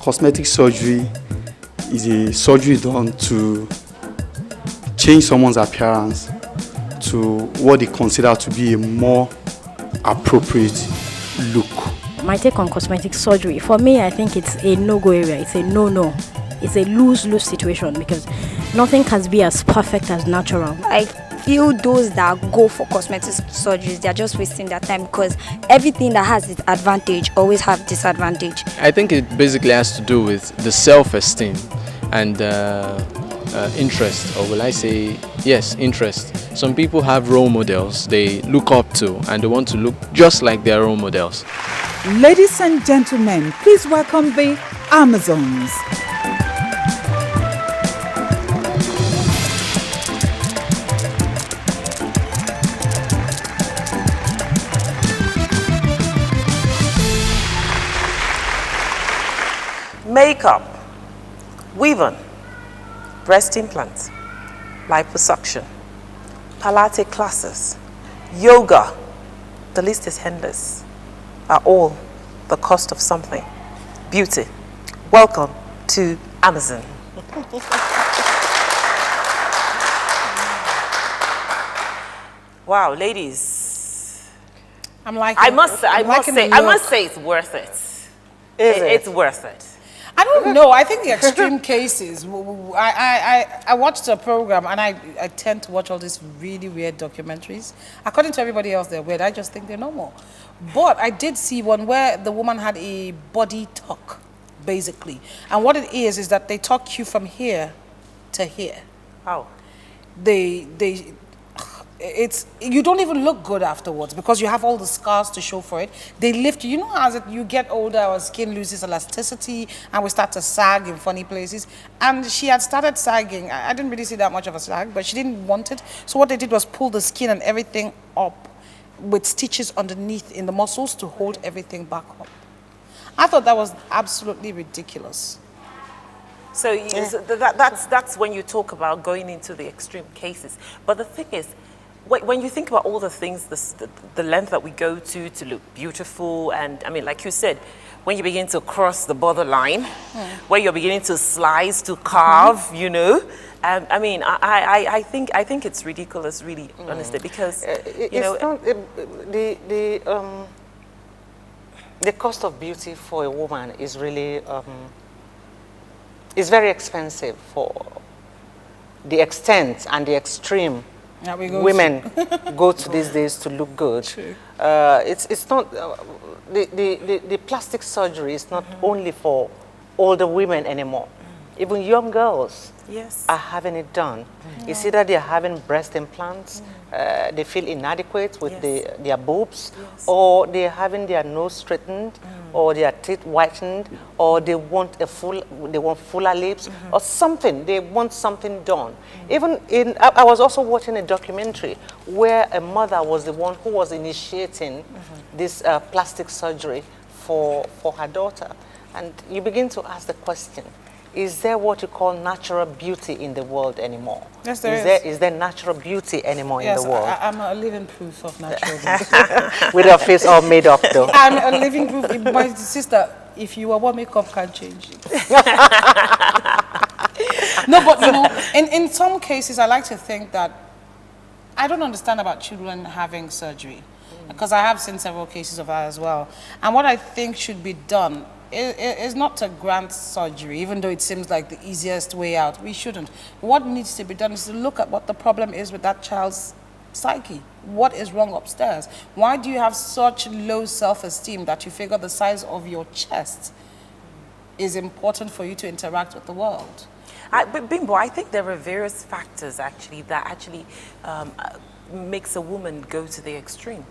cosmetic surgery is a surgery done to change someone's appearance to what they consider to be a more appropriate look. My take on cosmetic surgery, for me, I think it's a no-go area. It's a no-no. It's a lose-lose situation because nothing can be as perfect as natural. I feel those that go for cosmetic surgeries, they're just wasting their time because everything that has its advantage always have disadvantage. I think it basically has to do with the self-esteem and interest, or will I say, yes, interest. Some people have role models they look up to and they want to look just like their role models. Ladies and gentlemen, please welcome the Amazons. Makeup, weave-on, breast implants, liposuction, Pilates classes, yoga, the list is endless, are all the cost of something. Beauty. Welcome to Amazon. Wow, ladies. I'm like I must say it's worth it. It's worth it. I don't know. I think the extreme cases. I watched a program and I tend to watch all these really weird documentaries. According to everybody else, they're weird. I just think they're normal. But I did see one where the woman had a body tuck, basically. And what it is that they tuck you from here to here. Wow. You don't even look good afterwards because you have all the scars to show for it. They lift you. You know, as you get older, our skin loses elasticity and we start to sag in funny places. And she had started sagging. I didn't really see that much of a sag, but she didn't want it. So what they did was pull the skin and everything up with stitches underneath in the muscles to hold everything back up. I thought that was absolutely ridiculous. So that's when you talk about going into the extreme cases. But the thing is, when you think about all the things, the length that we go to look beautiful, and I mean, like you said, when you begin to cross the borderline, where you're beginning to slice, to carve, you know, I mean, I think it's ridiculous, really, honestly, because you know, the cost of beauty for a woman is really is very expensive for the extent and the extreme women go to these days to look good. It's not the plastic surgery is not only for older women anymore. Even young girls are having it done. It's either they're having breast implants, they feel inadequate with their boobs, or they're having their nose straightened, or their teeth whitened, or they want fuller lips, or something. They want something done. Even I was also watching a documentary where a mother was the one who was initiating this plastic surgery for her daughter, and you begin to ask the question: is there what you call natural beauty in the world anymore? Yes, there is. Is there natural beauty anymore in the world? I'm a living proof of natural beauty. With your face all made up, though. I'm a living proof. My sister, if you are what makeup can change it. No, but you know, in some cases, I like to think that I don't understand about children having surgery, because I have seen several cases of that as well. And what I think should be done is not to grant surgery, even though it seems like the easiest way out. We shouldn't. What needs to be done is to look at what the problem is with that child's psyche. What is wrong upstairs? Why do you have such low self-esteem that you figure the size of your chest is important for you to interact with the world? But Bimbo, I think there are various factors actually that actually makes a woman go to the extreme.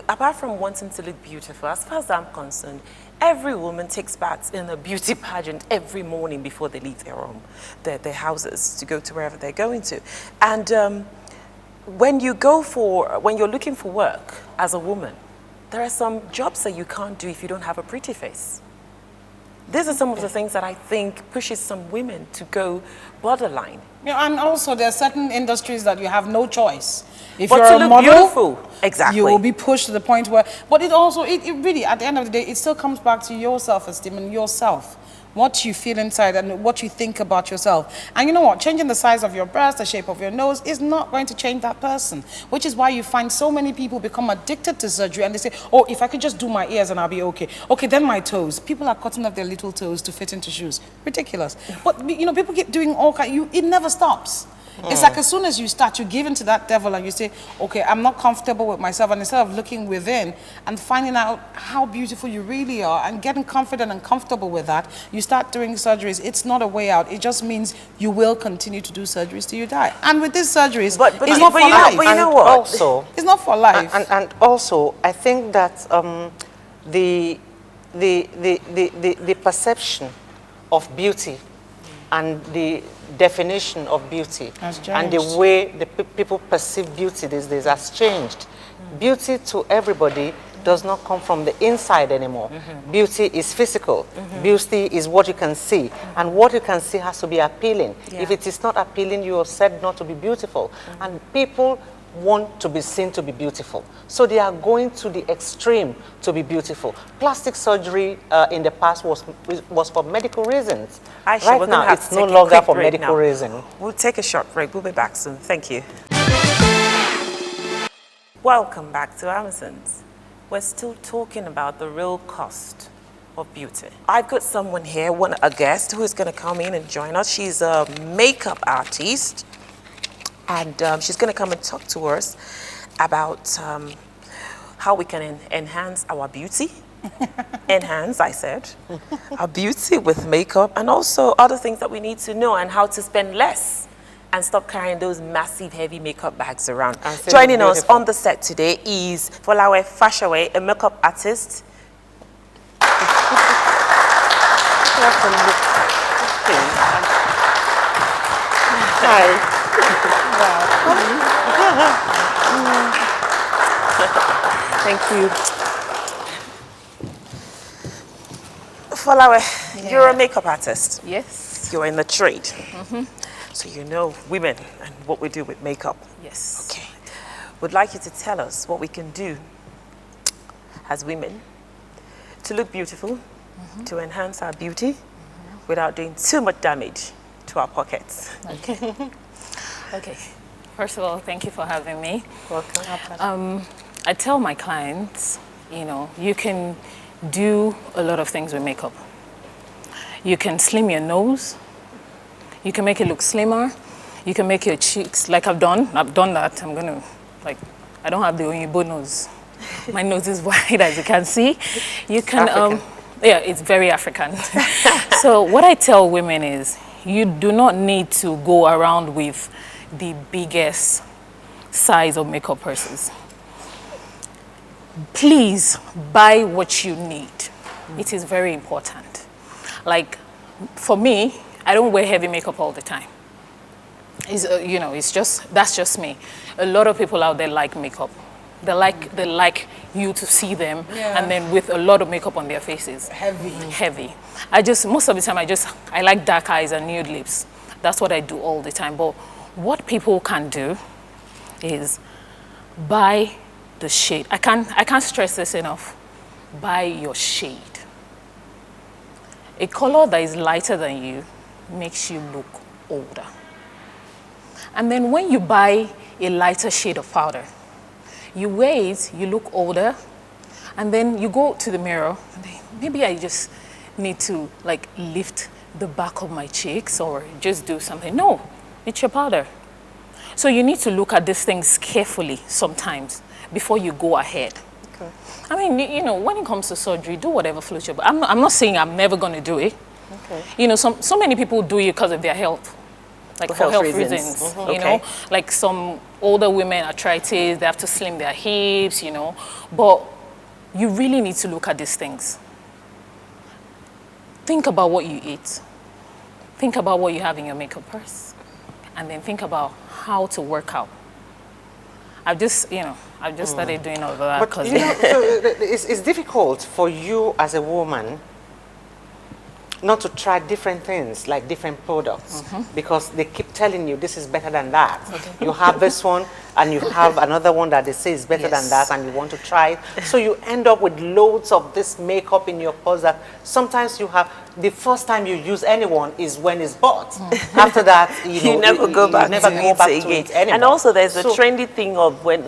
Apart from wanting to look beautiful, as far as I'm concerned, every woman takes baths in a beauty pageant every morning before they leave their home, their houses, to go to wherever they're going to. And when you're looking for work as a woman, there are some jobs that you can't do if you don't have a pretty face. These are some of the things that I think pushes some women to go borderline. Yeah, and also there are certain industries that you have no choice. If but you're to a look model, beautiful, exactly, you will be pushed to the point where. But it also, it really, at the end of the day, it still comes back to your self-esteem and yourself. what you feel inside and what you think about yourself. And you know what? Changing the size of your breast, the shape of your nose is not going to change that person, which is why you find so many people become addicted to surgery and they say, oh, if I could just do my ears and I'll be okay. Okay, then my toes. People are cutting off their little toes to fit into shoes. Ridiculous. But, you know, people keep doing all kinds, it never stops. It's like as soon as you start, you give in to that devil and you say, okay, I'm not comfortable with myself. And instead of looking within and finding out how beautiful you really are and getting confident and comfortable with that, you start doing surgeries. It's not a way out. It just means you will continue to do surgeries till you die. And with these surgeries, it's not for life. But you know what? Also, it's not for life. And also, I think that the perception of beauty and the definition of beauty and the way the people perceive beauty these days has changed. Beauty to everybody does not come from the inside anymore. Beauty is physical. Beauty is what you can see. And what you can see has to be appealing. If it is not appealing, you are said not to be beautiful. And people want to be seen to be beautiful. So they are going to the extreme to be beautiful. Plastic surgery in the past was for medical reasons. Aisha, right now, it's no longer for medical reasons. We'll take a short break. We'll be back soon. Thank you. Welcome back to Amazons. We're still talking about the real cost of beauty. I've got someone here, a guest, who is going to come in and join us. She's a makeup artist. And she's going to come and talk to us about how we can enhance our beauty. Enhance, I said. Our beauty with makeup and also other things that we need to know and how to spend less and stop carrying those massive heavy makeup bags around. Joining us on the set today is Folawe Fashawe, a makeup artist. Hi. Thank you. Folawe, you're a makeup artist. Yes. You're in the trade. So you know women and what we do with makeup. Yes. Okay. Would like you to tell us what we can do as women to look beautiful, to enhance our beauty without doing too much damage to our pockets. Okay. Okay. First of all, thank you for having me. Welcome. I tell my clients, you know, you can do a lot of things with makeup. You can slim your nose. You can make it look slimmer. You can make your cheeks, like I've done that. I'm gonna, like, I don't have the Oyibo nose. My nose is wide, as you can see. You can, yeah, it's very African. So what I tell women is, you do not need to go around with the biggest size of makeup purses. Please buy what you need. It is very important. Like, for me, I don't wear heavy makeup all the time. It's, you know, that's just me. A lot of people out there like makeup. They like you to see them, and then with a lot of makeup on their faces. Heavy. Most of the time, I like dark eyes and nude lips. That's what I do all the time. But what people can do is buy the shade. I can't stress this enough. Buy your shade. A color that is lighter than you makes you look older. And then when you buy a lighter shade of powder, you wear it, you look older, and then you go to the mirror, and then maybe I just need to like lift the back of my cheeks or just do something. No, it's your powder. So you need to look at these things carefully sometimes before you go ahead. Okay. I mean, you know, when it comes to surgery, do whatever floats your boat. I'm not saying I'm never going to do it. Okay. You know, so many people do it because of their health. Like for health reasons, you know, like some older women, arthritis, they have to slim their hips, you know, but you really need to look at these things. Think about what you eat. Think about what you have in your makeup purse. And then think about how to work out. I've just started doing all of that. Because you know, so it's difficult for you as a woman not to try different things, like different products, because they keep telling you this is better than that. You have this one, and you have another one that they say is better than that, and you want to try it. So you end up with loads of this makeup in your pores that sometimes you have, the first time you use anyone is when it's bought. After that, you never go back to it anymore. And also there's a trendy thing of when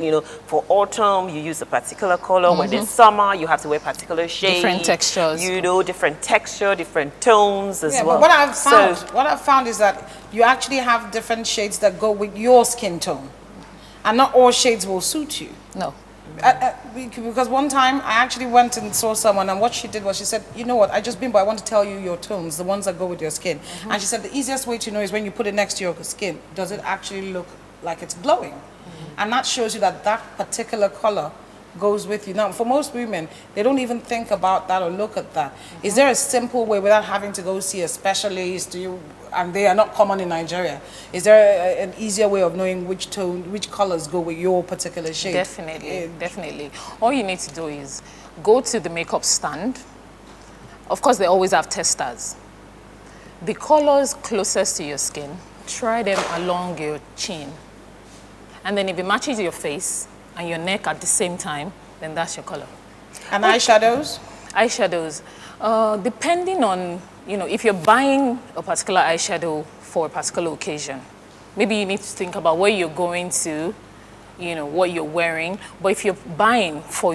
you know, for autumn you use a particular color, when it's summer you have to wear particular shades. Different textures. You know, different texture, different tones as well. But what I've found is that you actually have different shades that go with your skin tone. And not all shades will suit you. No. Because one time I actually went and saw someone, and what she did was she said, you know what, I just been by, I want to tell you your tones, the ones that go with your skin. And she said the easiest way to know is when you put it next to your skin, does it actually look like it's glowing? And that shows you that that particular color goes with you. Now, for most women, they don't even think about that or look at that. Is there a simple way without having to go see a specialist? And they are not common in Nigeria. Is there an easier way of knowing which tone, which colors go with your particular shade? Definitely, definitely. All you need to do is go to the makeup stand. Of course, they always have testers. The colors closest to your skin, try them along your chin. And then if it matches your face and your neck at the same time, then that's your color. And eyeshadows? Eyeshadows, depending on, you know, if you're buying a particular eyeshadow for a particular occasion, maybe you need to think about where you're going to, you know, what you're wearing. But if you're buying for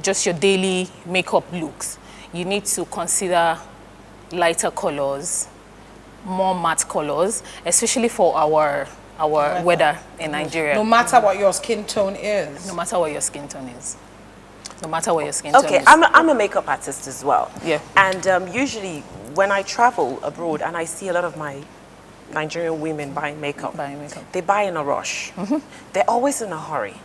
just your daily makeup looks, you need to consider lighter colors, more matte colors, especially for our weather in Nigeria. No matter what your skin tone is. No matter what your skin tone is. No matter what your skin tone is. Okay, I'm a makeup artist as well. Yeah. And usually when I travel abroad and I see a lot of my Nigerian women buying makeup, they buy in a rush. They're always in a hurry.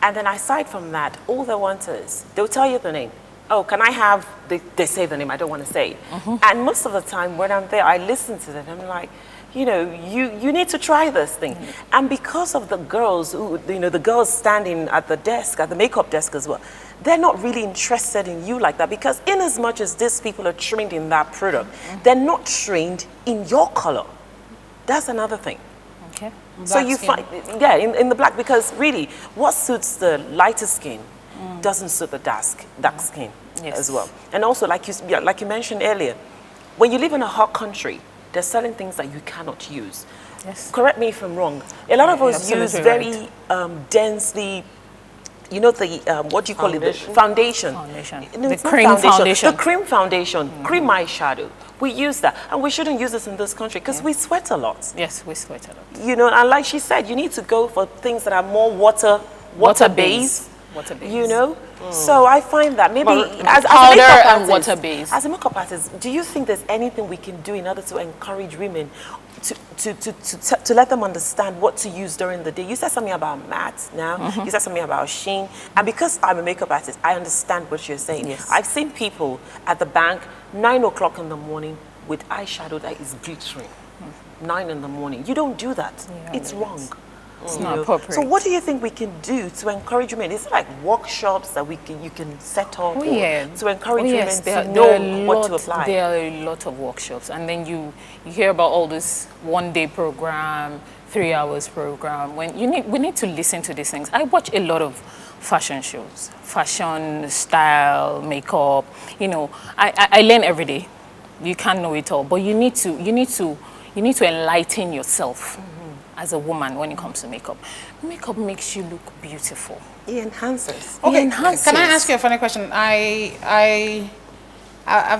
And then aside from that, all they want is, they'll tell you the name. Oh, can I have, they say the name, I don't want to say it. And most of the time when I'm there, I listen to them, I'm like, you know, you need to try this thing. And because of the girls who, you know, the girls standing at the desk, at the makeup desk as well, they're not really interested in you like that, because in as much as these people are trained in that product, they're not trained in your color. That's another thing. Okay. So you find, yeah, in the black, because really what suits the lighter skin doesn't suit the dark skin as well. And also, like you mentioned earlier, when you live in a hot country, they're selling things that you cannot use. Yes. Correct me if I'm wrong. A lot of us use very densely, you know, the what do you call it? The foundation. No, the cream foundation. The cream foundation, cream eyeshadow. We use that, and we shouldn't use this in this country because we sweat a lot. Yes, we sweat a lot. You know, and like she said, you need to go for things that are more water-based. You know, so I find that maybe as a makeup artist, water-based. As a makeup artist, do you think there's anything we can do in order to encourage women to let them understand what to use during the day? You said something about matte now. You said something about sheen, and because I'm a makeup artist, I understand what you're saying. Yes. I've seen people at the bank 9 o'clock in the morning with eyeshadow that is glittering. 9 in the morning. You don't do that. It's wrong. It's not appropriate. So what do you think we can do to encourage women? Is it like workshops that you can set up to encourage women to know what to apply? There are a lot of workshops, and then you hear about all this one-day program, 3 hours program. When we need to listen to these things. I watch a lot of fashion shows, fashion, style, makeup. You know, I learn every day. You can't know it all, but you need to enlighten yourself. As a woman, when it comes to makeup, makeup makes you look beautiful. It enhances. Okay, can I ask you a funny question? I've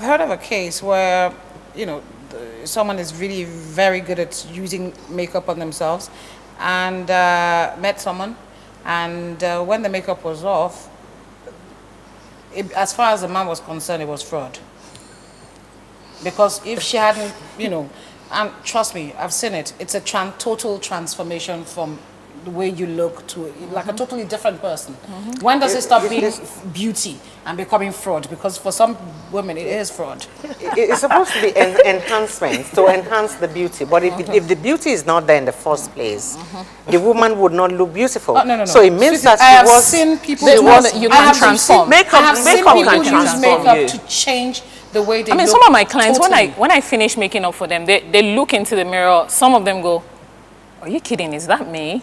heard of a case where, you know, someone is really very good at using makeup on themselves, and met someone, and when the makeup was off, as far as the man was concerned, it was fraud. Because if she hadn't, you know. And trust me, I've seen it. It's a total transformation from the way you look to like a totally different person. When does it stop being beauty and becoming fraud? Because for some women, it is fraud. It's supposed to be enhancement to enhance the beauty. But if the beauty is not there in the first place, the woman would not look beautiful. No. So it means that I have seen people you can transform. I have seen people use makeup to change the way they I mean, look. some of my clients, totally. when I finish making up for them, they look into the mirror. Some of them go, "Are you kidding? Is that me?"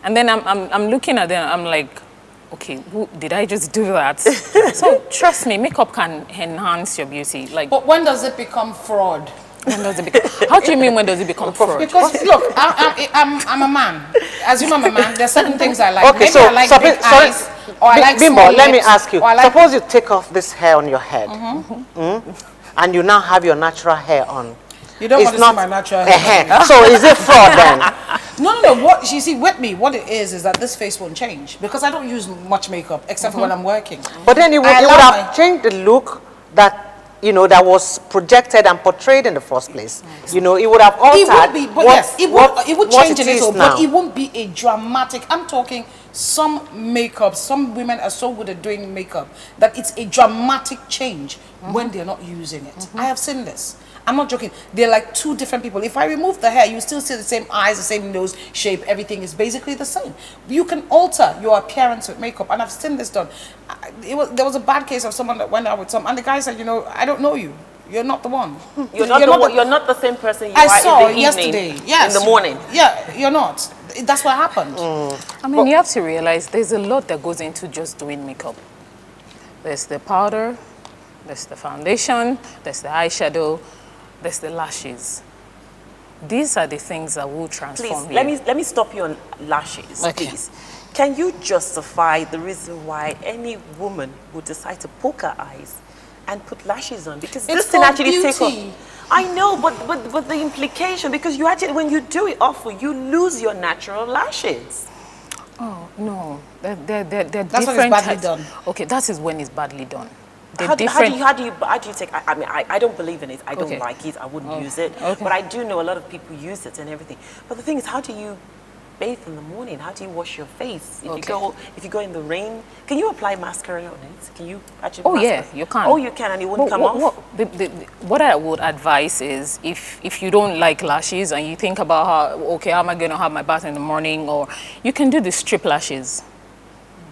And then I'm looking at them. I'm like, "Okay, did I just do that?" So trust me, makeup can enhance your beauty. Like, but when does it become fraud? when does it become? How do you mean when does it become fraud? Because look, I'm a man. Assume I'm a man. There's certain things I like. Okay, Maybe so I like big eyes, or I like Bimbo, small let me lips, ask you. or I like Suppose you take off this hair on your head, and you now have your natural hair on. You don't want to see my natural hair. So is it fraud then? No. What you see with me, what it is that this face won't change because I don't use much makeup except for when I'm working. But then it would have changed the look that that was projected and portrayed in the first place. It would have altered. It would be, but yes, it would change a little, but it won't be a dramatic. I'm talking some makeup. Some women are so good at doing makeup that it's a dramatic change when they're not using it. I have seen this. I'm not joking. They're like two different people. If I remove the hair, you still see the same eyes, the same nose shape. Everything is basically the same. You can alter your appearance with makeup, and I've seen this done. There was a bad case of someone that went out with some, and the guy said, I don't know you. You're not the one. You're not the same person I saw yesterday. Yes. In the morning. Yeah, you're not. That's what happened. I mean, you have to realize there's a lot that goes into just doing makeup. There's the powder, there's the foundation, there's the eyeshadow, there's the lashes. These are the things that will transform you. Let me stop you on lashes, please. Can you justify the reason why any woman would decide to poke her eyes and put lashes on? Because this thing actually takes off. I know, but the implication, because you actually, when you do it awful, you lose your natural lashes. Oh no, they're different. That's when it's badly done. Okay, that is when it's badly done. How do you take? I mean, I don't believe in it. I don't like it. I wouldn't use it. But I do know a lot of people use it and everything. But the thing is, how do you bathe in the morning? How do you wash your face? If you go in the rain, can you apply mascara on it? Can you actually? Oh yeah, you can. Oh, you can, and it wouldn't come off. What I would advise is if you don't like lashes and you think about how am I going to have my bath in the morning, or you can do the strip lashes.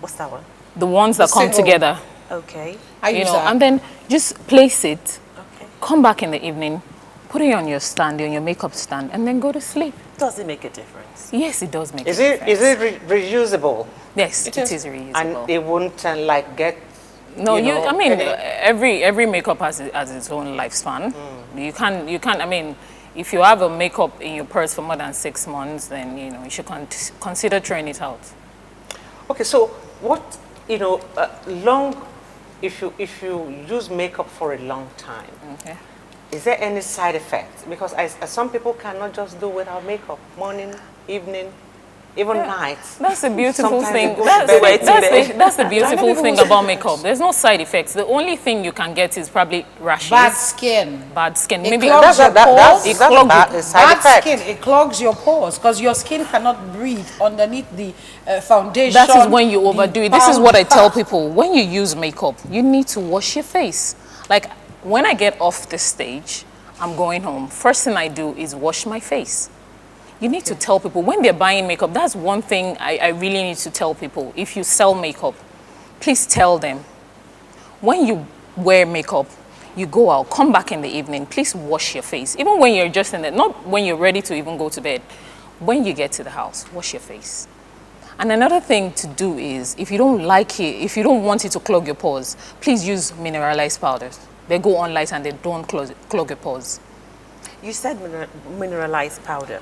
What's that one? The ones that come together. Okay. I use that. And then just place it. Okay. Come back in the evening, put it on your stand, on your makeup stand, and then go to sleep. Does it make a difference? Yes, it does make a difference. Is it reusable? Yes, it is reusable. And it won't get. No, I mean, every makeup has its own lifespan. You can't. I mean, if you have a makeup in your purse for more than 6 months, then you should consider throwing it out. Okay, so what if you use makeup for a long time, is there any side effects? Because some people cannot just do without makeup, morning, evening, even night. That's the beautiful thing. That's the beautiful thing about makeup. There's no side effects. The only thing you can get is probably rashes. Bad skin. Bad skin. It Maybe clogs your pores. Bad skin. It clogs your pores because your skin cannot breathe underneath the foundation. That is when you overdo it. This is what I tell people. When you use makeup, you need to wash your face. Like when I get off the stage, I'm going home. First thing I do is wash my face. You need to tell people when they're buying makeup. That's one thing I really need to tell people. If you sell makeup, please tell them. When you wear makeup, you go out, come back in the evening, please wash your face. Even when you're just in it, not when you're ready to even go to bed. When you get to the house, wash your face. And another thing to do is, if you don't like it, if you don't want it to clog your pores, please use mineralized powders. They go on light and they don't clog your pores. You said mineralized powder.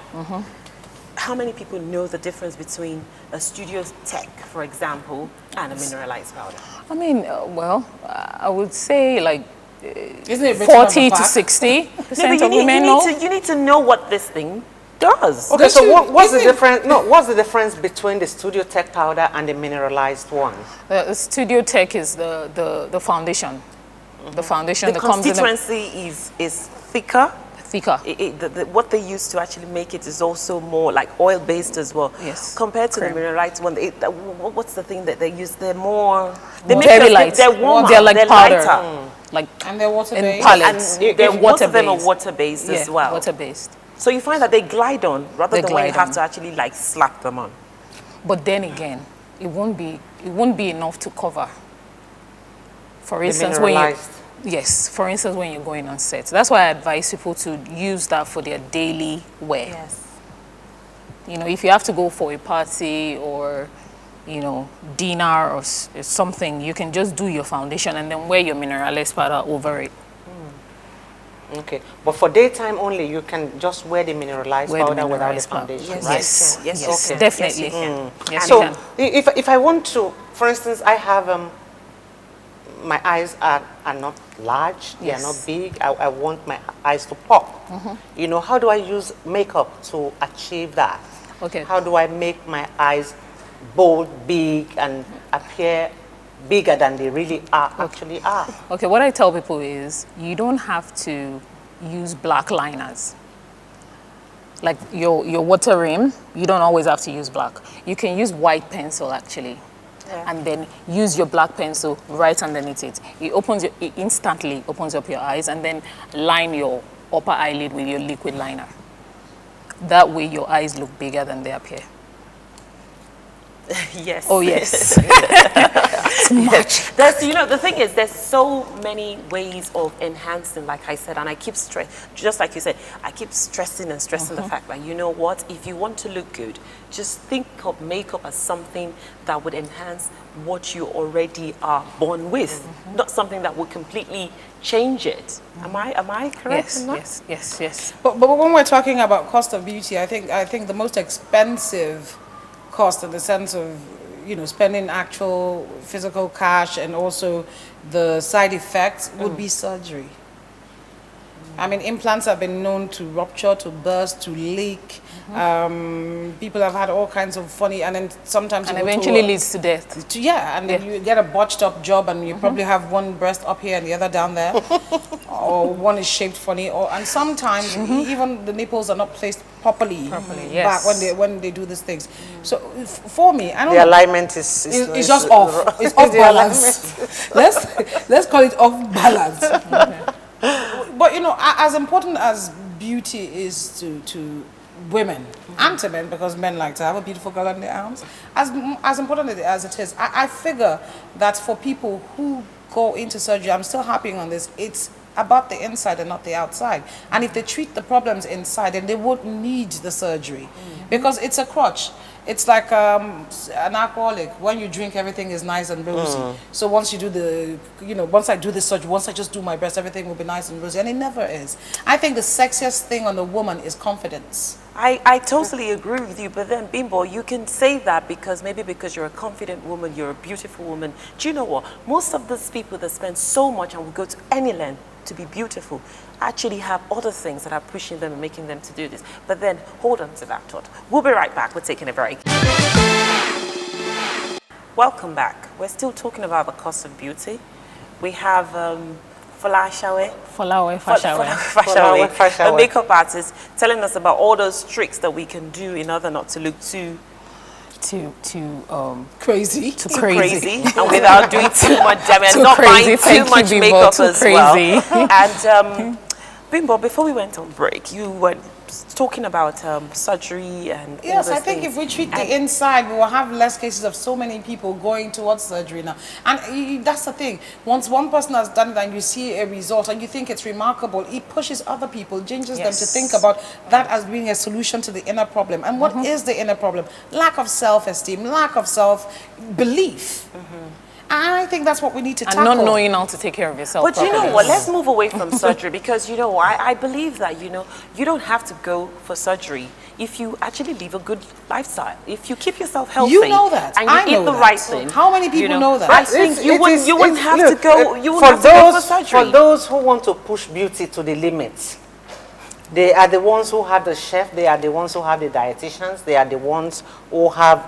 How many people know the difference between a Studio Tech, for example, and a mineralized powder? I mean, I would say like 40 to 60% of women know. You need to know what this thing does. Okay, so what's the difference? No, what's the difference between the Studio Tech powder and the mineralized one? The Studio Tech is the foundation. The foundation that comes in the constituency is thicker. What they use to actually make it is also more like oil-based as well. Yes. Compared to the mineralized one, what's the thing that they use? They're more... very light. They're warmer. They're like powder. Lighter. And they're water-based. Palettes. And most of them are water-based as well. Water-based. So you find that they glide on rather than when you have to actually like slap them on. But then again, it won't be enough to cover. For instance, Yes, for instance, when you're going on set. That's why I advise people to use that for their daily wear. Yes. You know, if you have to go for a party or, you know, dinner or something, you can just do your foundation and then wear your Mineralized powder over it. Okay, but for daytime only, you can just wear the mineralized Wear the powder without the mineralized powder. foundation, Yes, right? Yes, Yes, yes, okay. definitely. Yes, you can. Yes, So you can. if I want to, for instance, I have my eyes are not large, they are not Yes. big. I want my eyes to pop. You know, how do I use makeup to achieve that? Okay. How do I make my eyes bold, big, and appear bigger than they really are, actually are? Okay, what I tell people is you don't have to use black liners. Like your water rim, you don't always have to use black. You can use white pencil actually. Yeah. And then use your black pencil right underneath it. It instantly opens up your eyes, and then line your upper eyelid with your liquid liner. That way your eyes look bigger than they appear. Yes. Oh yes. Much. There's, you know, the thing is, there's so many ways of enhancing, like I said, and I keep just like you said, I keep stressing and stressing the fact that, you know what, if you want to look good, just think of makeup as something that would enhance what you already are born with, not something that would completely change it. Am I correct Yes, in that? yes. But when we're talking about cost of beauty, I think the most expensive cost in the sense of, you know, spending actual physical cash and also the side effects would be surgery. I mean, implants have been known to rupture, to burst, to leak. People have had all kinds of funny, and then sometimes And you go eventually to, leads to death. and then you get a botched up job, and you probably have one breast up here and the other down there, or one is shaped funny, and sometimes even the nipples are not placed properly. Yes. Back when they do these things. So for me, I don't The know. alignment is It's just off. It's off The balance. let's call it off balance. But you know, as important as beauty is to women and to men, because men like to have a beautiful girl on their arms, as important as it is, I figure that for people who go into surgery, I'm still harping on this, it's about the inside and not the outside. And if they treat the problems inside, then they won't need the surgery, because it's a crutch. It's like an alcoholic. When you drink, everything is nice and rosy. So once you do once I do this surgery, once I just do my best, everything will be nice and rosy. And it never is. I think the sexiest thing on a woman is confidence. I totally agree with you, but then Bimbo, you can say that because you're a confident woman, you're a beautiful woman. Do you know what? Most of those people that spend so much and will go to any length to be beautiful actually have other things that are pushing them and making them to do this. But then hold on to that thought. We'll be right back. We're taking a break. Welcome back. We're still talking about the cost of beauty. We have Folawe, a makeup artist, telling us about all those tricks that we can do in order not to look too crazy, and without doing too much damage, and not buying too much makeup as well. And Bimbo, before we went on break, you were talking about surgery and yes, all those I think things. if we treat the inside, we will have less cases of so many people going towards surgery now. And that's the thing. Once one person has done it and you see a result and you think it's remarkable, it pushes other people, changes them to think about that as being a solution to the inner problem. And what is the inner problem? Lack of self-esteem, lack of self-belief. And I think that's what we need to tackle. And not knowing how to take care of yourself. But you know what, let's move away from surgery, because you know, I believe that, you know, you don't have to go for surgery if you actually live a good lifestyle. If you keep yourself healthy, you know that, and you eat the right thing. How many people know that? I think you wouldn't have to go. You wouldn't have to go for surgery. For those who want to push beauty to the limits, they are the ones who have the chef. They are the ones who have the dietitians. They are the ones who have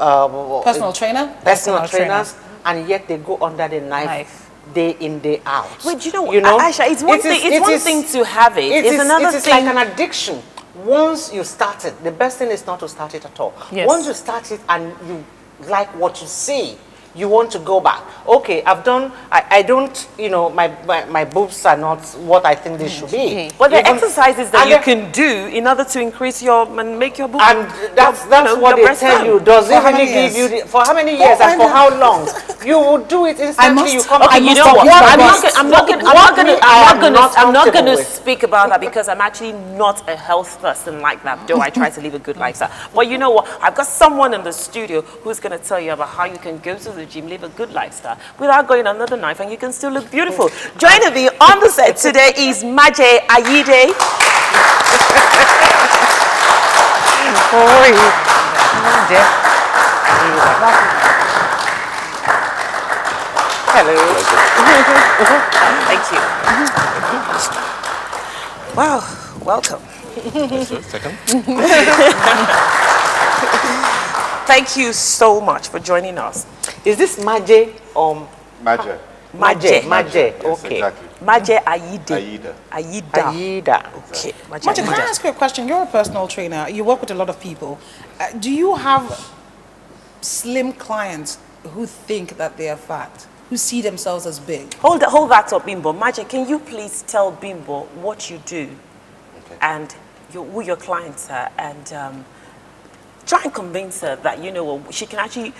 personal trainers. And yet they go under the knife day in, day out. But you know, Aisha, it's one thing to have it. It's another thing. It's like an addiction. Once you start it, the best thing is not to start it at all. Yes. Once you start it and you like what you see, you want to go back. Okay, I don't, you know, my boobs are not what I think they should be. But the exercises that you can do in order to increase and make your boobs. And that's what they tell you. Does it really give you, for how many years and for how long? You will do it instantly. You come okay, you know what? I'm not going to speak about that because I'm actually not a health person like that, though I try to live a good lifestyle. But you know what? I've got someone in the studio who's going to tell you about how you can go to the gym, live a good lifestyle without going under the knife, and you can still look beautiful. Joining me on the set today is Maje Ayide. Hello. Thank you. Wow, welcome. Thank you so much for joining us. Is this Maje or Maje? Maje. Yes, Okay. Exactly. Maje Ayide. Aida. Okay. Maje, can I ask you a question? You're a personal trainer. You work with a lot of people. Do you have slim clients who think that they are fat, who see themselves as big? Hold that up, Bimbo. Maje, can you please tell Bimbo what you do and who your clients are, and try and convince her that, you know,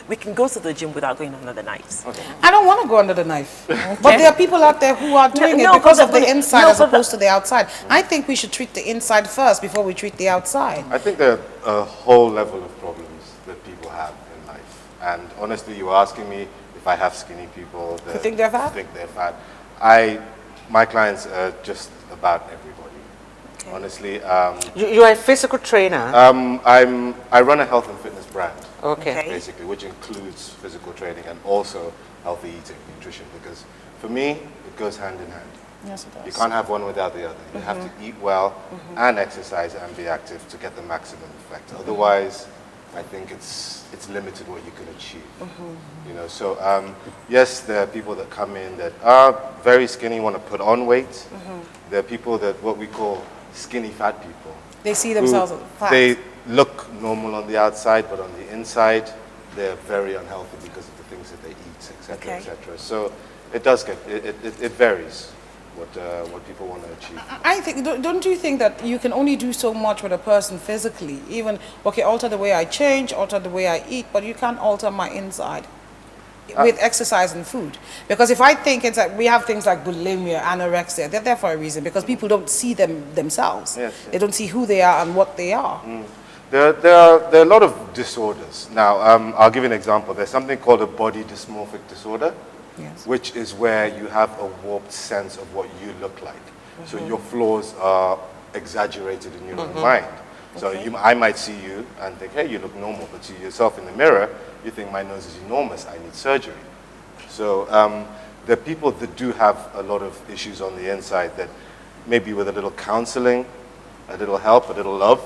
we can go to the gym without going under the knives. Okay. I don't want to go under the knife. But there are people out there who are doing it because of the inside as opposed to the outside. I think we should treat the inside first before we treat the outside. I think there are a whole level of problems that people have in life. And honestly, you were asking me if I have skinny people that who think they're fat? Think they're fat. My clients are just about everybody. Honestly, you are a physical trainer. I run a health and fitness brand. Okay. Basically, which includes physical training and also healthy eating, nutrition. Because for me, it goes hand in hand. Yes, it does. You can't have one without the other. You have to eat well and exercise and be active to get the maximum effect. Otherwise, I think it's limited what you can achieve. You know, so yes, there are people that come in that are very skinny, want to put on weight. There are people that what we call skinny fat people. They see themselves as fat. They look normal on the outside, but on the inside, they're very unhealthy because of the things that they eat, etc., etc. So it does it varies what people want to achieve. I think, don't you think that you can only do so much with a person physically? Even, okay, alter the way I change, alter the way I eat, but you can't alter my inside with exercise and food. Because if I think it's like, we have things like bulimia, anorexia, they're there for a reason, because people don't see them themselves. Yes. They don't see who they are and what they are. There are a lot of disorders. Now, I'll give you an example. There's something called a body dysmorphic disorder, which is where you have a warped sense of what you look like. So your flaws are exaggerated in your own mind. So I might see you and think, hey, you look normal, but to yourself in the mirror, you think my nose is enormous, I need surgery. So there are people that do have a lot of issues on the inside that maybe with a little counseling, a little help, a little love,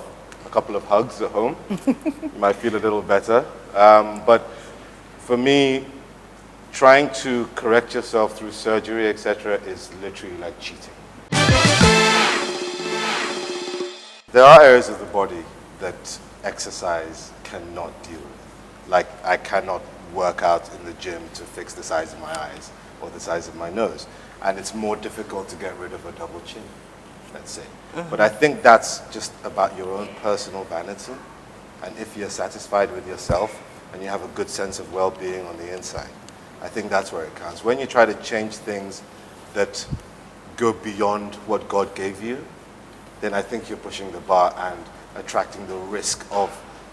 a couple of hugs at home, you might feel a little better. But for me, trying to correct yourself through surgery, etc., is literally like cheating. There are areas of the body that exercise cannot deal with. Like I cannot work out in the gym to fix the size of my eyes or the size of my nose. And it's more difficult to get rid of a double chin, let's say. But I think that's just about your own personal vanity. And if you're satisfied with yourself and you have a good sense of well-being on the inside, I think that's where it counts. When you try to change things that go beyond what God gave you, then I think you're pushing the bar and attracting the risk of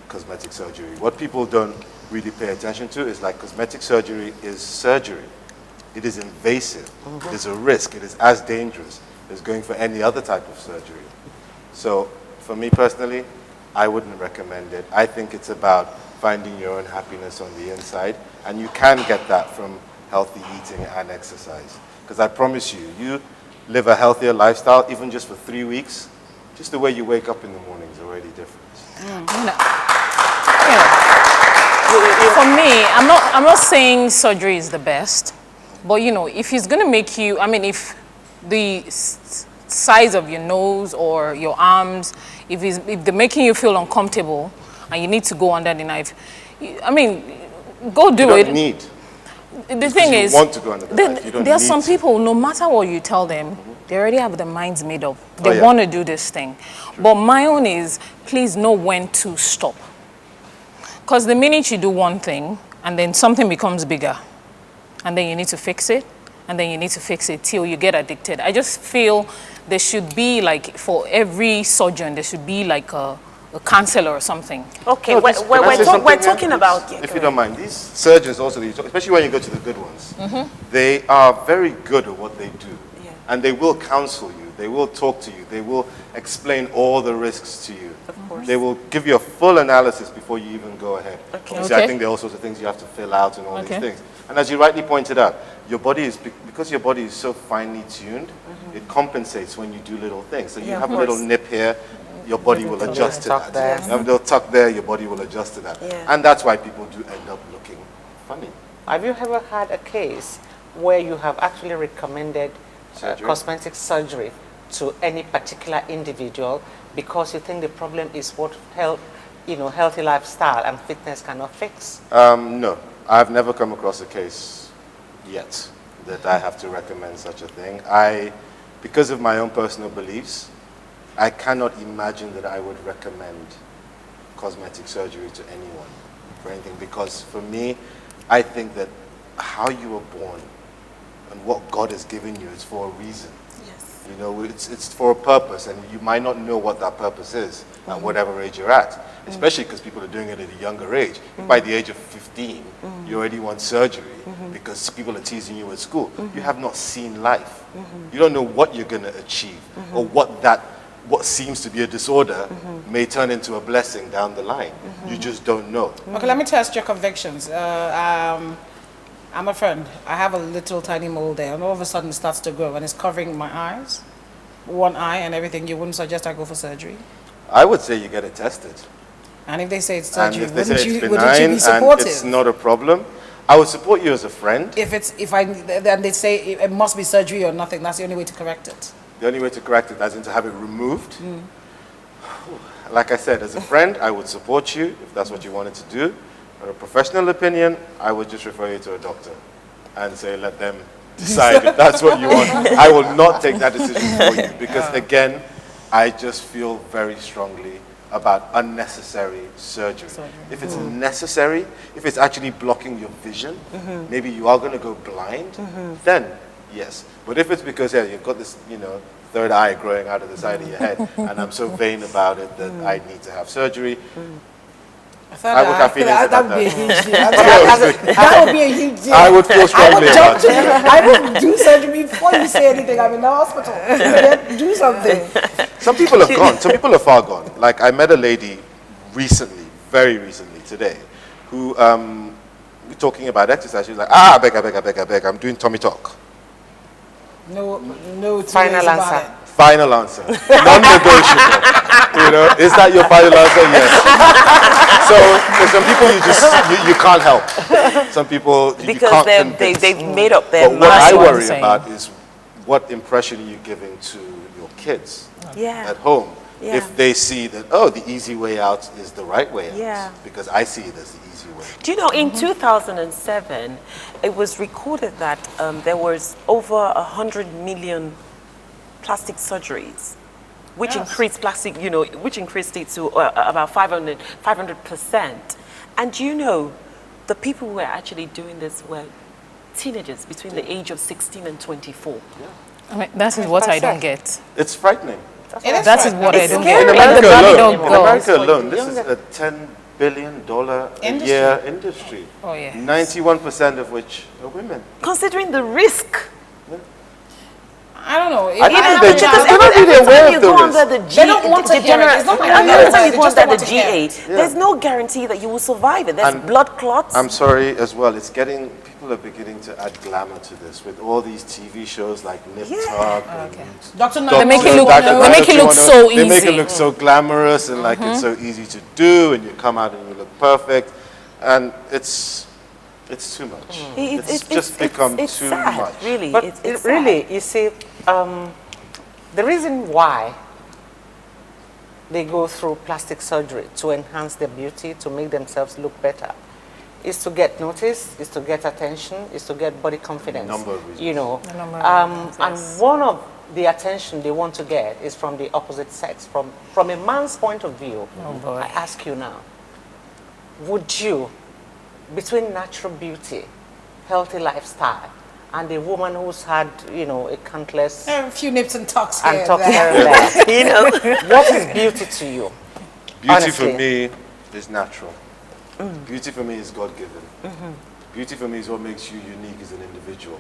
cosmetic surgery. What people don't really pay attention to is like cosmetic surgery is surgery. It is invasive. It is a risk. It is as dangerous as going for any other type of surgery. So for me personally, I wouldn't recommend it. I think it's about finding your own happiness on the inside, and you can get that from healthy eating and exercise. Because I promise you, you live a healthier lifestyle, even just for 3 weeks, just the way you wake up in the morning is already different. For me, I'm not saying surgery is the best, but you know, if it's going to make you, I mean, if the size of your nose or your arms, if they're making you feel uncomfortable and you need to go under the knife, I mean, go do it. You don't need. The thing is, you want to go under the knife. You don't there are need some to. people, no matter what you tell them, they already have their minds made up. They yeah. want to do this thing. But my own is, please know when to stop. Because the minute you do one thing, and then something becomes bigger, and then you need to fix it, and then you need to fix it till you get addicted. I just feel there should be, like, for every surgeon, there should be like a counselor or something. Okay, No, we're talking about... If you don't mind, these surgeons also, especially when you go to the good ones, they are very good at what they do. Yeah. And they will counsel you. They will talk to you. They will explain all the risks to you. Of course. They will give you a full analysis before you even go ahead. Okay. Obviously, I think there are all sorts of things you have to fill out and all these things. And as you rightly pointed out, your body is, because your body is so finely tuned, it compensates when you do little things. So you have a little nip here, your body will adjust to that. There. You have a little tuck there, your body will adjust to that. Yeah. And that's why people do end up looking funny. Have you ever had a case where you have actually recommended cosmetic surgery to any particular individual because you think the problem is what healthy lifestyle and fitness cannot fix? No, I've never come across a case yet that I have to recommend such a thing. Because of my own personal beliefs, I cannot imagine that I would recommend cosmetic surgery to anyone for anything, because for me, I think that how you were born and what God has given you is for a reason. Yes. You know, it's for a purpose, and you might not know what that purpose is at whatever age you're at, especially because people are doing it at a younger age. If by the age of 15, you already want surgery because people are teasing you at school, you have not seen life. You don't know what you're going to achieve or what seems to be a disorder may turn into a blessing down the line. You just don't know. Okay, let me test your convictions. I'm a friend. I have a little tiny mole there, and all of a sudden it starts to grow, and it's covering my eyes, one eye and everything. You wouldn't suggest I go for surgery? I would say you get it tested. And if they say it's And surgery, if they say it's benign wouldn't you be supportive? and it's not a problem, I would support you as a friend. Then they say it must be surgery or nothing, that's the only way to correct it. The only way to correct it is to have it removed. Like I said, as a friend, I would support you if that's what you wanted to do. But a professional opinion, I would just refer you to a doctor and say, let them decide if that's what you want. I will not take that decision for you because, again, I just feel very strongly about unnecessary surgery. If it's necessary, if it's actually blocking your vision, maybe you are going to go blind, then yes. But if it's because you've got this, third eye growing out of the side of your head, and I'm so vain about it that I need to have surgery, I would have feelings about that. That would be a huge deal. I would feel strongly about it. I would do surgery before you say anything. I'm in the hospital. Do something. Some people have gone. Some people are far gone. Like I met a lady recently, very recently today, who we're talking about exercise. She was like, I beg, I'm doing tummy talk. No Final answer. Final answer. Non-negotiable. Is that your final answer? Yes. So for some people you can't help. Some people you because can't convince. they've made up their mind. But what I worry about is what impression you're giving to your kids at home. Yeah. If they see that, the easy way out is the right way out. Yeah. Because I see it as the easy way. Do you know, in 2007, it was recorded that there was over 100 million plastic surgeries, which increased which increased it to about 500%. And the people who were actually doing this were teenagers between the age of 16 and 24. Yeah. I mean, that is what I don't get. It's frightening. That is what I don't get. In America alone, this is a $10 billion a year industry. Oh, yeah. 91% of which are women. Considering the risk. I don't know. I think they're not really aware of the risk. They don't want to hear it. It's not like every time you go under the GA, there's no guarantee that you will survive it. There's blood clots. I'm sorry as well. People are beginning to add glamour to this with all these TV shows like Nip Tuck. Dr. They make it look so easy. They make it look so glamorous and like it's so easy to do, and you come out and you look perfect, and it's too much. It's just become too sad, much. Really, but it's really, sad. you see, the reason why they go through plastic surgery to enhance their beauty, to make themselves look better, is to get noticed, is to get attention, is to get body confidence. Number of reasons. You know, A number of reasons, yes. and one of the attention they want to get is from the opposite sex. From a man's point of view, I ask you now, would you, between natural beauty, healthy lifestyle, and a woman who's had, you know, a countless... A few nips and tucks here and tucks here and there, you know, what is beauty to you? Beauty Honestly. for me is natural. Beauty for me is God-given. Beauty for me is what makes you unique as an individual.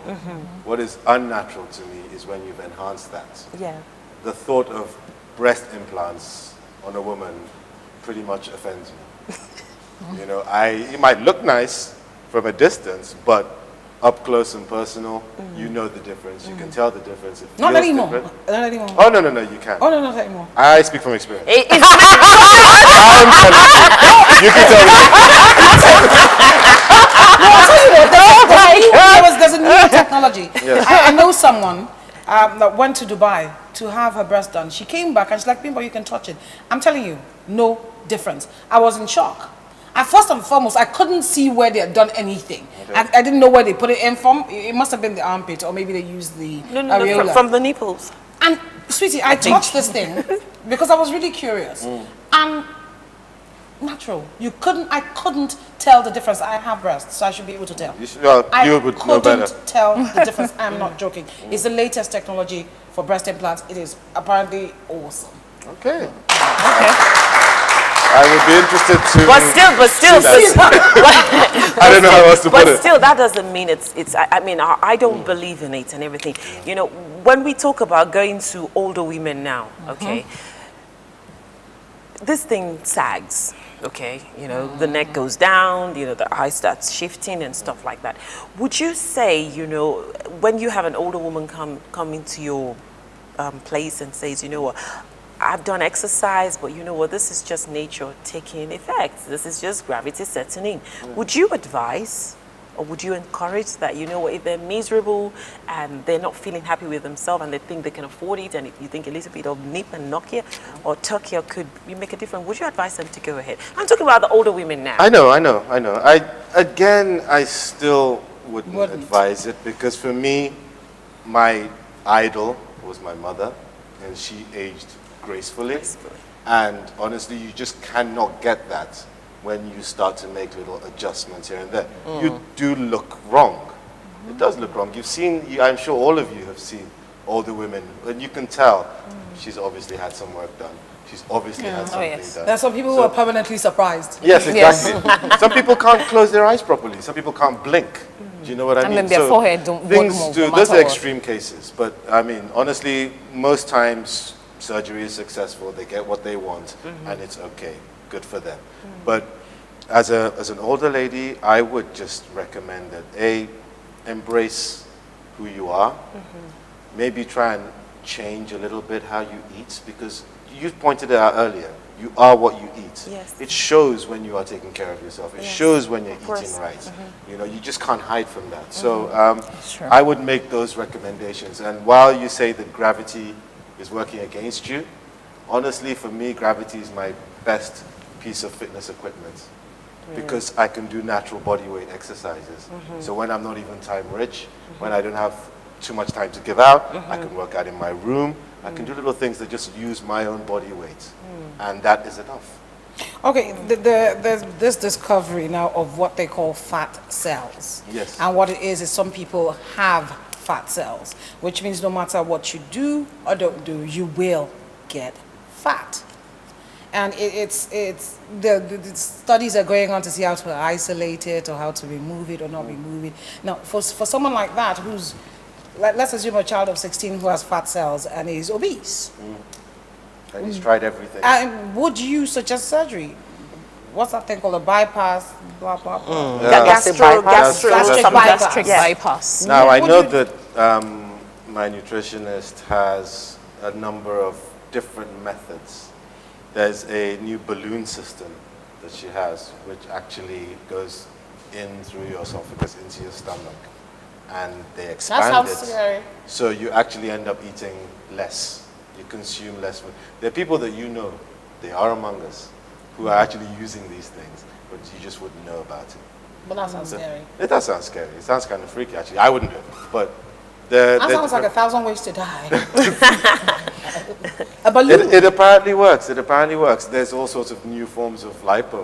What is unnatural to me is when you've enhanced that. Yeah. The thought of breast implants on a woman pretty much offends me. You know, it might look nice from a distance, but up close and personal, you know the difference. You can tell the difference. It Not feels anymore. different. Not anymore. Oh, no, you can't. Oh, no, not anymore. I speak from experience. It's I'm telling you. You can tell me. There's a new technology. Yes. I know someone that went to Dubai to have her breast done. She came back and she's like, Bimbo, you can touch it. I'm telling you, no difference. I was in shock. And first and foremost, I couldn't see where they had done anything. Okay. I didn't know where they put it in from. It must have been the armpit, or maybe they used the areola. from the nipples. And sweetie, I touched this thing because I was really curious. And natural. I couldn't tell the difference. I have breasts, so I should be able to tell. You would know better. I couldn't tell the difference. I'm not joking. It's the latest technology for breast implants. It is apparently awesome. Okay. I would be interested to. But still, I don't know how else to put it. But still, that doesn't mean it's. I mean, I don't believe in it and everything. You know, when we talk about going to older women now, okay, this thing sags. Okay, you know, the neck goes down, you know, the eye starts shifting and stuff like that. Would you say, you know, when you have an older woman come into your place and says, you know what, I've done exercise, but you know what, this is just nature taking effect. This is just gravity setting in. Would you advise or would you encourage that, you know what, if they're miserable and they're not feeling happy with themselves and they think they can afford it, and if you think a little bit of nip and knock here or tuck here could make a difference, would you advise them to go ahead? I'm talking about the older women now. I know. I still wouldn't advise it, because for me, my idol was my mother, and she aged gracefully. And honestly, you just cannot get that when you start to make little adjustments here and there. You do look wrong. It does look wrong. You've seen, I'm sure all of you have seen older women, and you can tell she's obviously had some work done. She's obviously had something done. There are some people who are permanently surprised. Yes, exactly. Some people can't close their eyes properly. Some people can't blink. Do you know what I mean? And then their forehead don't things work more, do. no Those are matter what. extreme cases. But I mean, honestly, most times surgery is successful. They get what they want, and it's okay. Good for them. But as an older lady, I would just recommend that embrace who you are. Maybe try and change a little bit how you eat, because you pointed it out earlier. You are what you eat. Yes. It shows when you are taking care of yourself. It shows when you're eating right. You know, you just can't hide from that. So I would make those recommendations. And while you say that gravity is working against you, honestly, for me, gravity is my best piece of fitness equipment, because I can do natural body weight exercises. So when I'm not even time rich, when I don't have too much time to give out, I can work out in my room. I can do little things that just use my own body weight, and that is enough. Okay, there's this discovery now of what they call fat cells. Yes. And what it is some people have fat cells, which means no matter what you do or don't do, you will get fat. And the studies are going on to see how to isolate it or how to remove it or not remove it. Now, for someone like that who's, let's assume a child of 16 who has fat cells and is obese. And he's tried everything. And would you suggest surgery? What's that thing called? A bypass? Blah, blah, blah. Gastric bypass. Now, I know that my nutritionist has a number of different methods. There's a new balloon system that she has, which actually goes in through your esophagus into your stomach, and they expand That sounds it. scary. So you actually end up eating less. You consume less food. There are people that you know, they are among us, who are actually using these things, but you just wouldn't know about it. But that sounds scary. It does sound scary. It sounds kind of freaky, actually. I wouldn't do it, but that sounds like 1,000 ways to die. A balloon. It apparently works. It apparently works. There's all sorts of new forms of lipo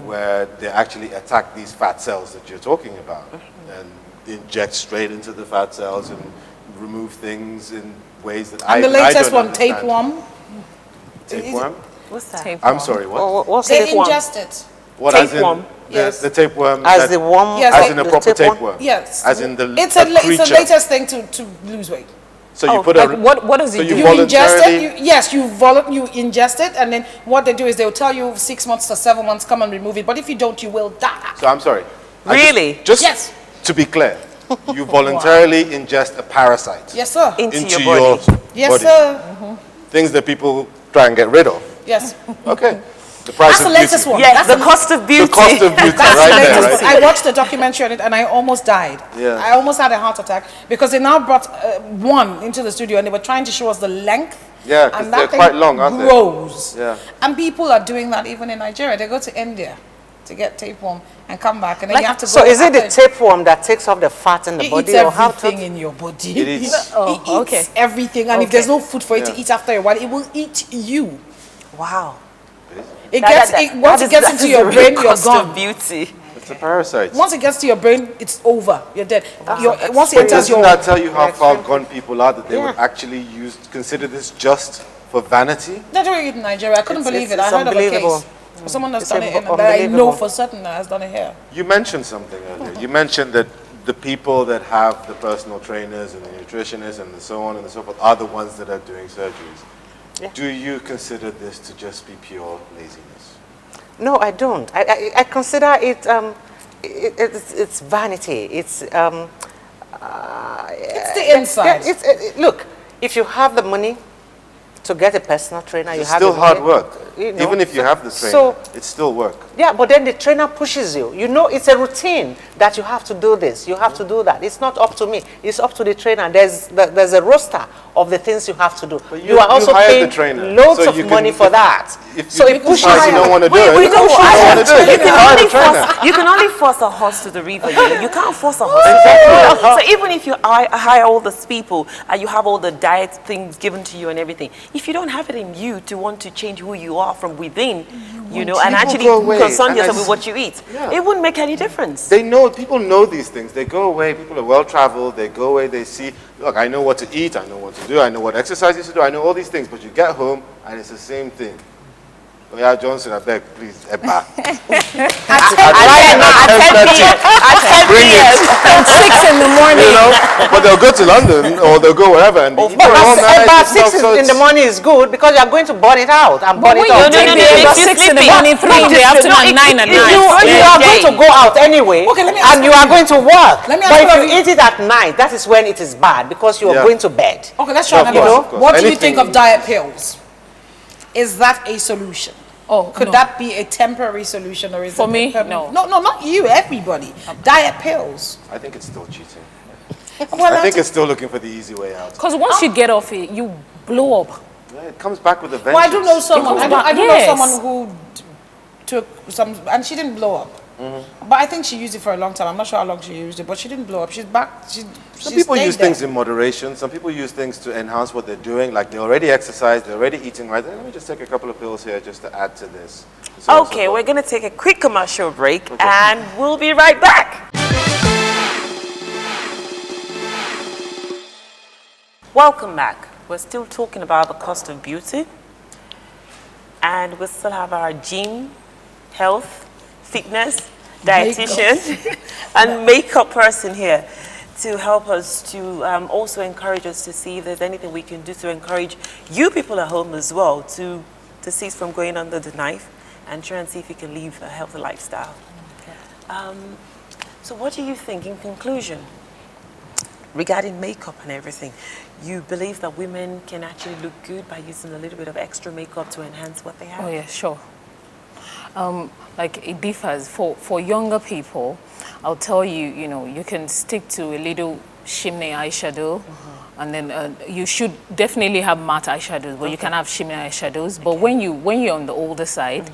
where they actually attack these fat cells that you're talking about and inject straight into the fat cells and remove things in ways that I don't understand. And the latest one, tapeworm. Tapeworm? What's that? Tapeworm. I'm sorry, what? What's They tapeworm? ingest it. What, Tapeworm. Yes. The tapeworm? As the worm? Yes, As in a the proper tapeworm? tapeworm? Yes. As in the It's a it's creature. the latest thing to lose weight. So you put a... what does so it do? You ingest it. You ingest it, and then what they do is they'll tell you 6 months to 7 months, come and remove it. But if you don't, you will die. So I'm sorry. Really? Just to be clear, you voluntarily ingest a parasite Yes, sir. Into your your body. Yes, body. sir. Things that people try and get rid of. Yes. Okay. The price That's of the latest beauty. one. Yes, That's the cost of beauty. The cost of beauty, That's right the there, latest right? one. I watched a documentary on it and I almost died. Yeah. I almost had a heart attack because they now brought one into the studio and they were trying to show us the length. Yeah, 'cause and that they're thing quite long, aren't they? grows. Yeah. And people are doing that even in Nigeria. They go to India to get tapeworm and come back, and then you have to go. So is it the after- tapeworm that takes off the fat in the It body, eats or how everything to? in your body. It eats. Oh, It eats okay. everything, and if there's no food for it to Yeah. eat after a while, it will eat you. Wow. Once it gets into your brain, you're cost gone. of beauty. It's a parasite. Once it gets to your brain, it's over. You're dead. That's Once it But enters doesn't your... that tell you how far gone people are that they would Yeah. actually consider this just for vanity? They're doing it in Nigeria. I couldn't believe it. it's I heard of a unbelievable. case. Someone that's It's done it, that I know unbelievable. for certain that has done it here. You mentioned something earlier. You mentioned that the people that have the personal trainers and the nutritionists and so on and so forth are the ones that are doing surgeries. Yeah. Do you consider this to just be pure laziness? No, I don't. I consider it, it's vanity. It's the inside. Look, if you have the money to get a personal trainer, you It's have still the hard money, work. you know. Even if you have the trainer, So- it's still work. Yeah, but then the trainer pushes you. You know, it's a routine that you have to do this, you have to do that. It's not up to me. It's up to the trainer. There's a roster of the things you have to do. But You are also hired paying the trainer, loads so of you can- money for that. If So you it pushes decide you. you don't want to do Wait, it, but you you know don't what? want to do it. You can Hire only the trainer. you can only force a horse to the river. You can't force a horse to the river. So even if you hire all these people and you have all the diet things given to you and everything, if you don't have it in you to want to change who you are from within, you know, and People actually go away, concern and yourself I with what you eat, Yeah. it wouldn't make any difference. They know, people know these things. They go away, people are well traveled, they go away, they see, look, I know what to eat, I know what to do, I know what exercises to do, I know all these things, but you get home and it's the same thing. Oh yeah, Johnson, I beg, please, Eba. Bring it. At 6 in the morning. You know, but they'll go to London or they'll go wherever and be eating all night About and stuff, 6 so in the it's- morning is good because you are going to burn it out and burn it when out. you take no, the it makes you 6 in the sleepy. morning, 3 in the afternoon, and 9 at If night. you are going to go out anyway, Okay, let me ask and you you- are going to work, Let me but ask if you- you eat it at night, that is when it is bad because you are Yeah. going to bed. Okay, let's try Of another course, one. of course. What do you Anything- think of diet pills? Is that a solution? Oh, Could no. that be a temporary solution, or is For it me, a permanent? no. No, not you. Everybody. Diet pills. I think it's still cheating. Well, I think it's still looking for the easy way out. Because once you get off it, you blow up. Yeah, it comes back with a vengeance. Well, I do know someone. I back. do know Yes. someone who took some, and she didn't blow up. But I think she used it for a long time. I'm not sure how long she used it, but she didn't blow up. She's back. Some people use things in moderation. Some people use things to enhance what they're doing. Like they already exercise, they're already eating right. Let me just take a couple of pills here just to add to this. So on, so Okay, forth. we're going to take a quick commercial break and we'll be right back. Welcome back. We're still talking about the cost of beauty, and we still have our gym, health, fitness, dietitian, and makeup person here to help us to also encourage us to see if there's anything we can do to encourage you people at home as well to cease from going under the knife and try and see if you can live a healthy lifestyle. So what do you think in conclusion regarding makeup and everything? You believe that women can actually look good by using a little bit of extra makeup to enhance what they have? Oh yeah, sure. Like it differs. For younger people, I'll tell you, you know, you can stick to a little shimmy eyeshadow And then you should definitely have matte eyeshadows, but you can have shimmer eyeshadows. But when you're on the older side,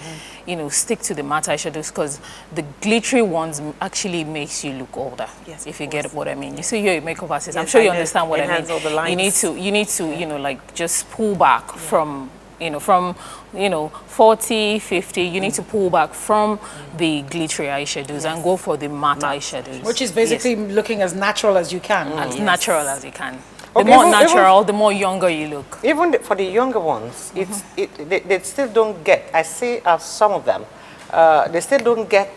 you know, stick to the matte eyeshadows, because the glittery ones actually makes you look older. Yes, if you get what I mean. You see, you're a makeup artist. I'm sure you understand what I mean. All the lines. You need to, you know, like just pull back from 40, 50, you need to pull back from the glittery eyeshadows and go for the matte eyeshadows. Which is basically looking as natural as you can. As natural as you can. The more natural, the more younger you look. Even for the younger ones, they still don't get, I see some of them, they still don't get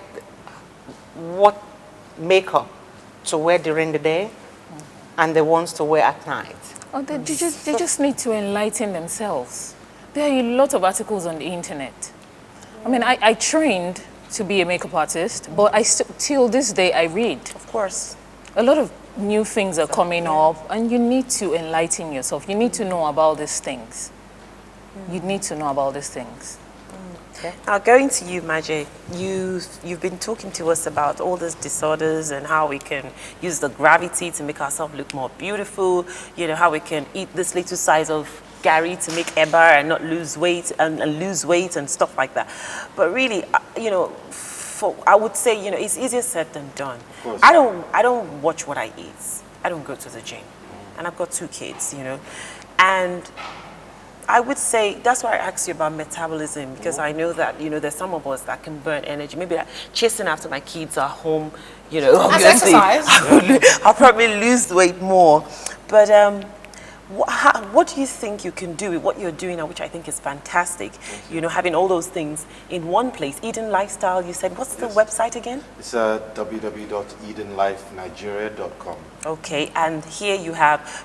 what makeup to wear during the day and the ones to wear at night. Oh, they just need to enlighten themselves. There are a lot of articles on the internet. I mean, I trained to be a makeup artist, but till this day I read. Of course. A lot of new things are coming up, and you need to enlighten yourself. You need to know about these things. You need to know about these things. Okay. Now, going to you, Maje, you've been talking to us about all these disorders and how we can use the gravity to make ourselves look more beautiful. You know, how we can eat this little size of Gary to make Eba and not lose weight and lose weight and stuff like that. But really, you know, I would say, you know, it's easier said than done. I don't watch what I eat. I don't go to the gym. And I've got 2 kids, you know. And I would say, that's why I asked you about metabolism, because I know that, you know, there's some of us that can burn energy. Maybe like chasing after my kids are home, you know, obviously, I'll probably lose weight more. But what do you think you can do with what you're doing now, which I think is fantastic? You know, having all those things in one place. Eden Lifestyle, you said, what's the website again? It's www.edenlifenigeria.com. Okay, and here you have,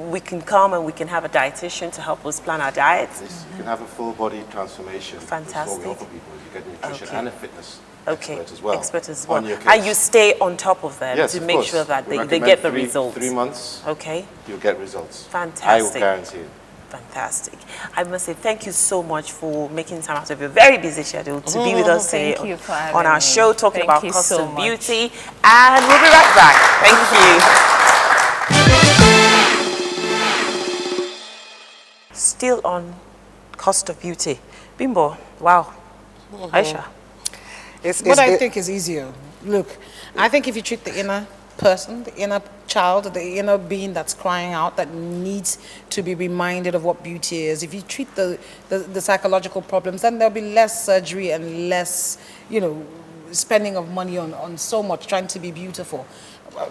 we can come and we can have a dietitian to help us plan our diets. Yes, you can have a full body transformation. Fantastic. That's what we offer people. You get nutrition and a fitness expert as well. Expert as well. And you stay on top of them to make sure that they get the results. 3 months. Okay. You'll get results. Fantastic. I will guarantee it. Fantastic. I must say thank you so much for making time out of your very busy schedule to be with us today on our show talking about cost of beauty. And we'll be right back. Thank you. Still on cost of beauty. Bimbo, wow. Aisha. What I think is easier. Look, I think if you treat the inner person, the inner child, the inner being that's crying out, that needs to be reminded of what beauty is, if you treat the psychological problems, then there'll be less surgery and less, you know, spending of money on so much trying to be beautiful.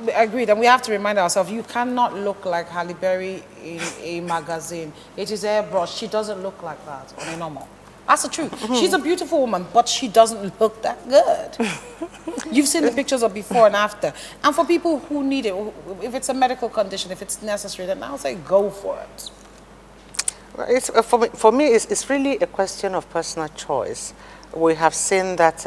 I agreed, and we have to remind ourselves, you cannot look like Halle Berry in a magazine. It is airbrush. She doesn't look like that on a normal. That's the truth. She's a beautiful woman, but she doesn't look that good. You've seen the pictures of before and after. And for people who need it, if it's a medical condition, if it's necessary, then I'll say go for it. It's, for me, it's really a question of personal choice. We have seen that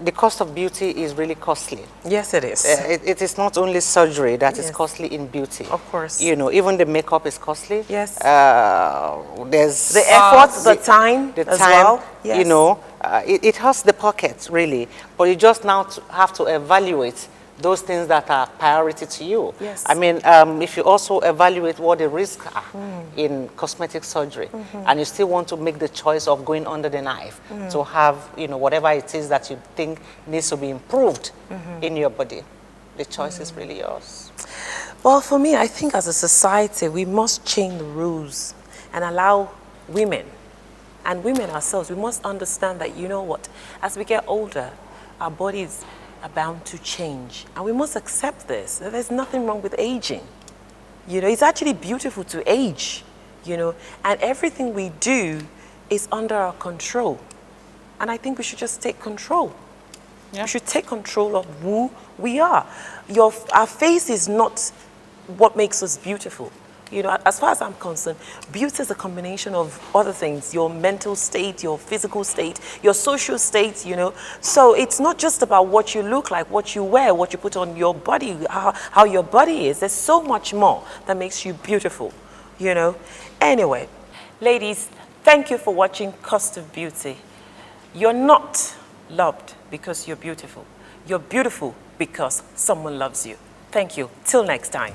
the cost of beauty is really costly. Yes, it is. It is not only surgery that is costly in beauty. Of course. You know, even the makeup is costly. Yes. There's the effort, the time as well. Yes. You know, it hurts the pocket, really. But you just now have to evaluate those things that are priority to you. Yes. I mean, if you also evaluate what the risks are in cosmetic surgery, and you still want to make the choice of going under the knife to have, you know, whatever it is that you think needs to be improved in your body, the choice is really yours. Well, for me, I think as a society, we must change the rules and allow women, and women ourselves, we must understand that, you know what, as we get older, our bodies are bound to change. And we must accept this. There's nothing wrong with aging. You know, it's actually beautiful to age, you know, and everything we do is under our control. And I think we should just take control. Yeah. We should take control of who we are. Our face is not what makes us beautiful. You know, as far as I'm concerned, beauty is a combination of other things, your mental state, your physical state, your social state, you know. So it's not just about what you look like, what you wear, what you put on your body, how your body is. There's so much more that makes you beautiful, you know. Anyway, ladies, thank you for watching Cost of Beauty. You're not loved because you're beautiful. You're beautiful because someone loves you. Thank you. Till next time.